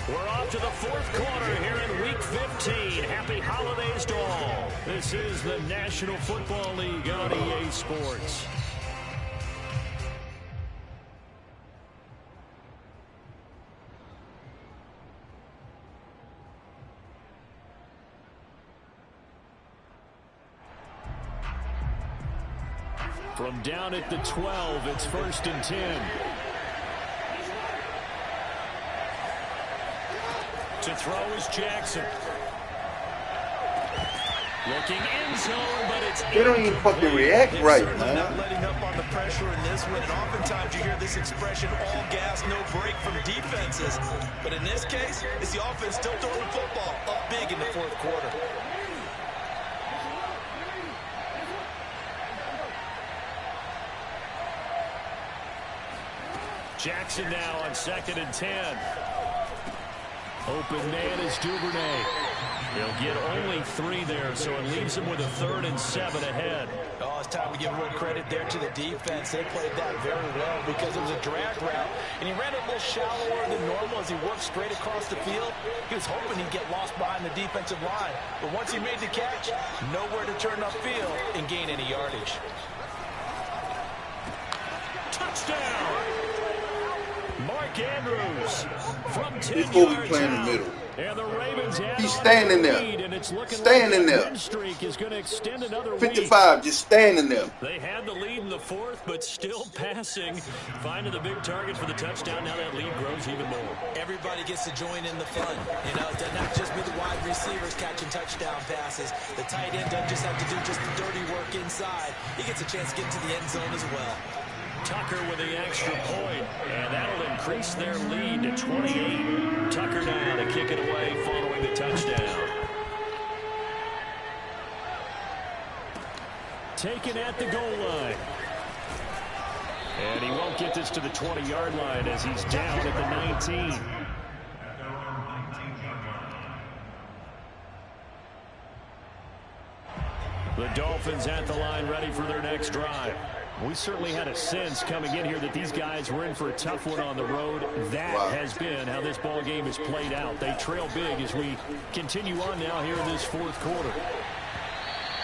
S1: We're off to the 4th quarter here in Week 15. Happy holidays to all. This is the National Football League on EA Sports.
S5: From down at the 12, it's 1st and 10.
S1: To throw is Jackson. Looking end zone, but it's
S3: they don't even fucking react right, man.
S2: Not letting up on the pressure in this one, and oftentimes you hear this expression, all gas, no break from defenses. But in this case, it's the offense still throwing the football up big in the 4th quarter.
S5: Jackson now on 2nd and 10. Open man is Duvernay. He'll get only 3 there, so it leaves him with a 3rd and 7 ahead.
S2: Oh, it's time to give real credit there to the defense. They played that very well because it was a drag route, and he ran a little shallower than normal as he worked straight across the field. He was hoping he'd get lost behind the defensive line, but once he made the catch, nowhere to turn upfield and gain any yardage.
S1: touchdown. Mark Andrews from 10
S3: He's supposed to
S1: yards
S3: play in the
S1: out.
S3: middle.
S1: And the Ravens have
S3: He's standing there.
S1: and it's looking
S3: Standing
S1: like
S3: there.
S1: win streak is going to extend another
S3: 55, just standing there.
S1: They had the lead in the 4th, but still passing. Finding the big target for the touchdown. Now that lead grows even more.
S2: Everybody gets to join in the fun. You know, it doesn't have to just be the wide receivers catching touchdown passes. The tight end doesn't just have to do just the dirty work inside. He gets a chance to get into the end zone as well.
S1: Tucker with the extra point, and that'll increase their lead to 28. Tucker now to kick it away following the touchdown. Taken at the goal line. And he won't get this to the 20-yard line as he's down at the 19. The Dolphins at the line ready for their next drive. We certainly had a sense coming in here that these guys were in for a tough one on the road. That has been how this ball game has played out. They trail big as we continue on now here in this 4th quarter.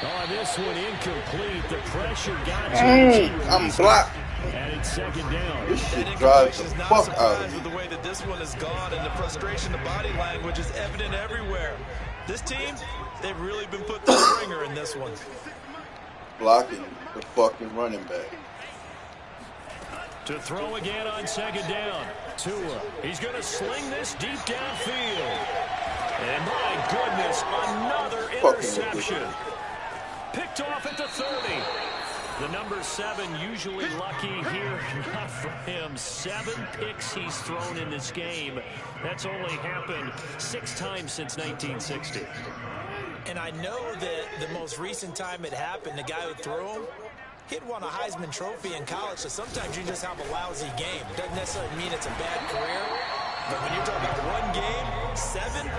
S1: Oh, this one incomplete. The pressure got to
S3: I'm blocked.
S1: and it's 2nd down.
S3: This shit drives the fuck out of
S2: With
S3: me.
S2: the way that this one has gone, and the frustration, the body language is evident everywhere. This team, they've really been put through the ringer in this one.
S3: Blocking the fucking running back.
S1: To throw again on 2nd down. Tua. He's going to sling this deep downfield. And my goodness, another interception. Picked off at the 30. The number 7 usually lucky here. Not for him. 7 picks he's thrown in this game. That's only happened 6 times since 1960.
S2: And I know that the most recent time it happened, the guy who threw him, he'd won a Heisman Trophy in college, so sometimes you just have a lousy game. Doesn't necessarily mean it's a bad career, but when you're talking about one game, 7,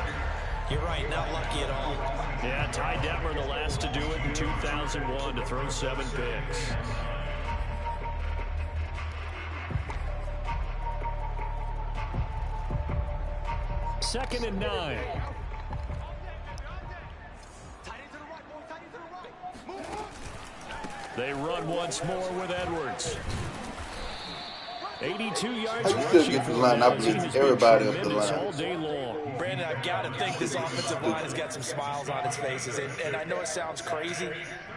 S2: you're right, not lucky at all.
S1: Yeah, Ty Detmer the last to do it in 2001 to throw 7 picks. Second and 9. They run once more with Edwards. 82 yards
S3: How you still get the line? I believe everybody up the line.
S1: all day long.
S2: Brandon, I've got to think this offensive line has got some smiles on its faces. And I know it sounds crazy,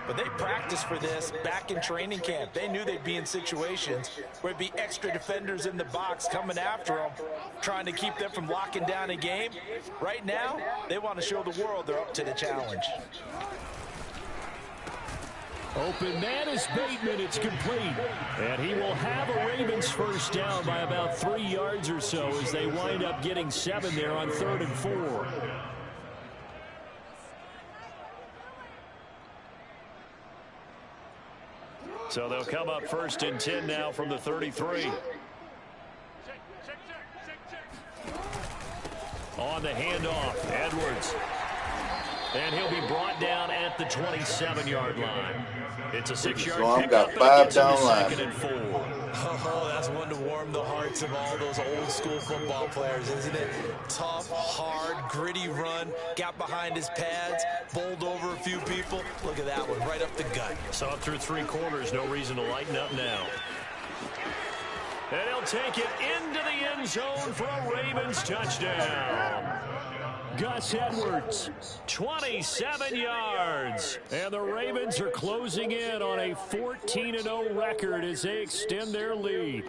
S2: but they practiced for this back in training camp. They knew they'd be in situations where it'd be extra defenders in the box coming after them, trying to keep them from locking down a game. Right now, they want to show the world they're up to the challenge.
S5: Open man is Bateman. It's complete. And he will have a Ravens first down by about 3 yards or so as they wind up getting 7 there on 3rd and 4. So they'll come up 1st and 10 now from the 33. On the handoff, Edwards. And he'll be brought down at the 27-yard line. It's a 6-yard
S3: So I've
S5: pickup,
S3: got
S5: and it
S3: 5
S5: gets him to
S3: down line.
S5: 2nd and 4.
S2: Oh, that's one to warm the hearts of all those old school football players, isn't it? Tough, hard, gritty run, got behind his pads, bowled over a few people. Look at that one, right up the gut.
S1: Saw it through 3 quarters, no reason to lighten up now. And he'll take it into the end zone for a Ravens touchdown. Gus Edwards. 27 yards. And the Ravens are closing in on a 14-0 record as they extend their lead.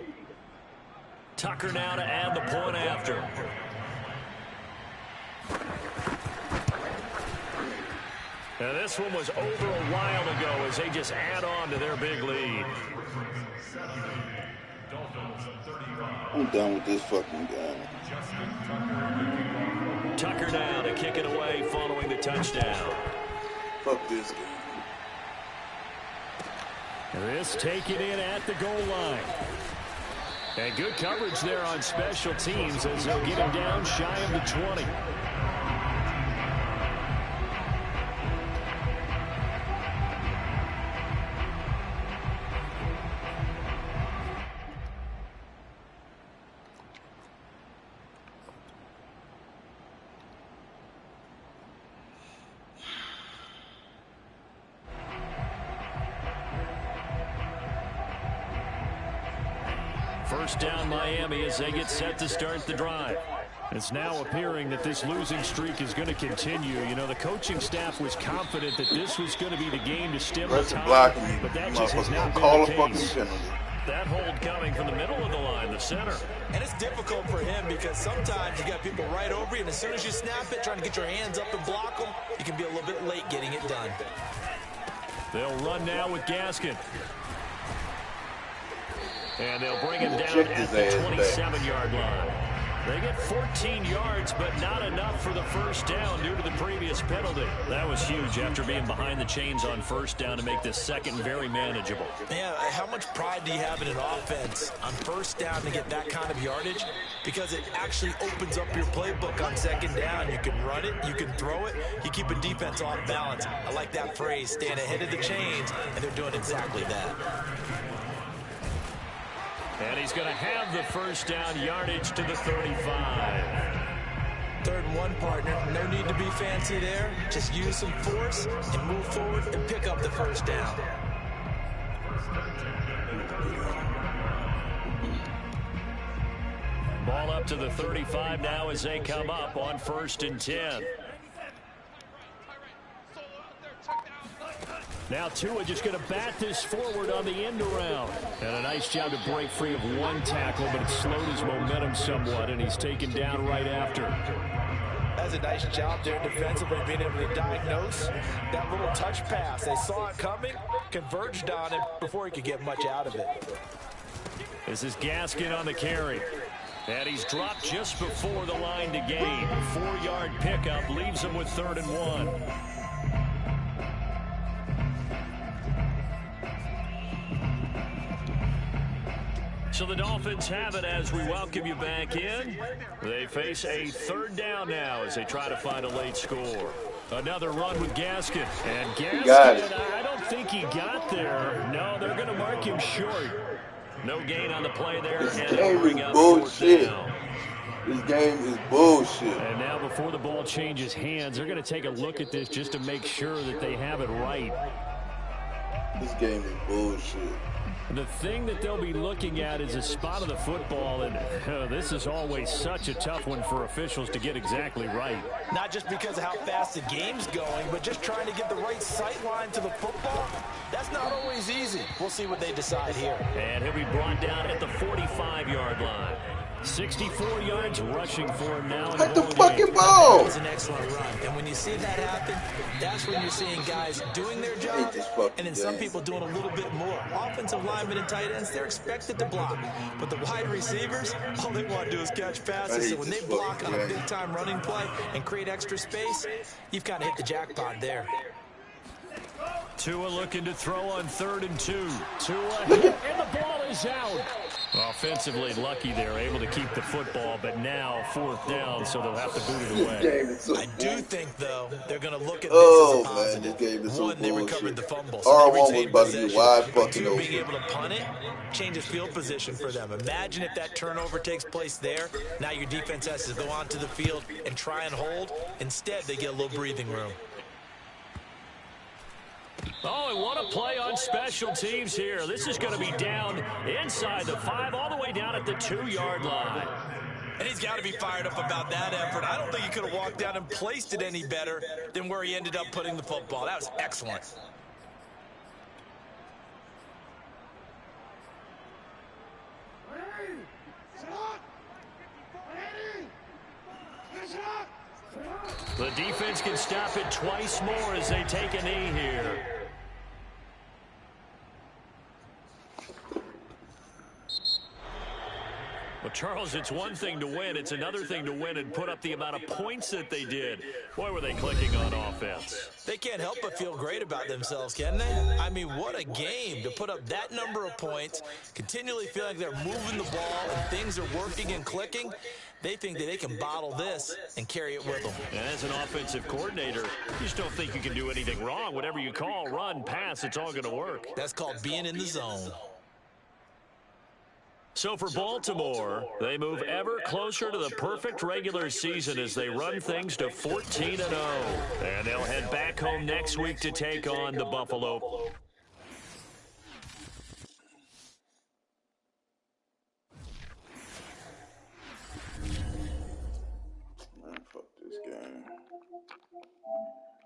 S1: Tucker now to add the point after. And this one was over a while ago as they just add on to their big lead.
S3: I'm done with this fucking game.
S1: Tucker now to kick it away following the touchdown.
S3: Fuck this game.
S5: This taken in at the goal line. And good coverage there on special teams as they'll get him down shy of the 20. First down Miami as they get set to start the drive. It's now appearing that this losing streak is going to continue. You know, the coaching staff was confident that this was going to be the game to stem the tide, but that just has not been the case.
S1: That hold coming from the middle of the line, the center.
S2: And it's difficult for him because sometimes you got people right over you, and as soon as you snap it, trying to get your hands up and block them, you can be a little bit late getting it done.
S1: They'll run now with Gaskin. And they'll bring him down at the 27-yard line. They get 14 yards, but not enough for the first down due to the previous penalty. That was huge after being behind the chains on first down to make this second very manageable.
S2: Yeah, how much pride do you have in an offense on first down to get that kind of yardage? Because it actually opens up your playbook on second down. You can run it, you can throw it, you keep a defense off balance. I like that phrase, staying ahead of the chains, and they're doing exactly that.
S1: And he's going to have the first down yardage to the 35.
S2: 3rd and 1, partner. No need to be fancy there. Just use some force and move forward and pick up the first down.
S1: Ball up to the 35 now as they come up on 1st and 10. Now Tua just going to bat this forward on the end around. And a nice job to break free of one tackle, but it slowed his momentum somewhat, and he's taken down right after.
S2: That's a nice job there defensively, being able to diagnose that little touch pass. They saw it coming, converged on it before he could get much out of it.
S1: This is Gaskin on the carry. And he's dropped just before the line to gain. 4-yard pickup leaves him with 3rd and 1. So the Dolphins have it as we welcome you back in. They face a 3rd down now as they try to find a late score. Another run with Gaskin. And Gaskin, I don't think he got there. No, they're going to mark him short. No gain on the play there.
S3: This game is bullshit. This game is bullshit.
S5: And now before the ball changes hands, they're going to take a look at this just to make sure that they have it right.
S3: This game is bullshit.
S5: The thing that they'll be looking at is a spot of the football, and this is always such a tough one for officials to get exactly right.
S2: Not just because of how fast the game's going, but just trying to get the right sight line to the football. That's not always easy. We'll see what they decide here.
S1: And he'll be brought down at the 45-yard line. 64 yards rushing for him now.
S3: Hit the fucking ball.
S2: That was an excellent run. And when you see that happen, that's when you're seeing guys doing their job, and then some people doing a little bit more. Offensive linemen and tight ends, they're expected to block. But the wide receivers, all they want to do is catch passes. So when they block on a big-time running play and create extra space, you've kind of hit the jackpot there.
S1: Tua looking to throw on 3rd and 2. Tua, and the ball is out. Offensively lucky they're able to keep the football, but now 4th down, so they'll have to boot it away.
S2: I do think, though, they're going to look at this as a positive.
S3: Man, this game is so
S2: One, they recovered the fumble.
S3: So R1 was about to be wide fucking
S2: Two, being able to punt it changes field position for them. Imagine if that turnover takes place there. Now your defense has to go onto the field and try and hold. Instead, they get a little breathing room.
S1: Oh, and what a play on special teams here. This is going to be down inside the 5, all the way down at the 2-yard line.
S2: And he's got to be fired up about that effort. I don't think he could have walked down and placed it any better than where he ended up putting the football. That was excellent.
S1: The defense can stop it twice more as they take a knee here. Well, Charles, it's one thing to win. It's another thing to win and put up the amount of points that they did. Boy, were they clicking on offense.
S2: They can't help but feel great about themselves, can they? I mean, what a game to put up that number of points, continually feel like they're moving the ball and things are working and clicking. They think that they can bottle this and carry it with them.
S1: And as an offensive coordinator, you just don't think you can do anything wrong. Whatever you call, run, pass, it's all going to work.
S2: That's called being in the zone.
S1: So for Baltimore, they move ever closer to the perfect regular season as they run things to 14-0. And they'll head back home next week to take on the Buffalo.
S3: Man, fuck this game.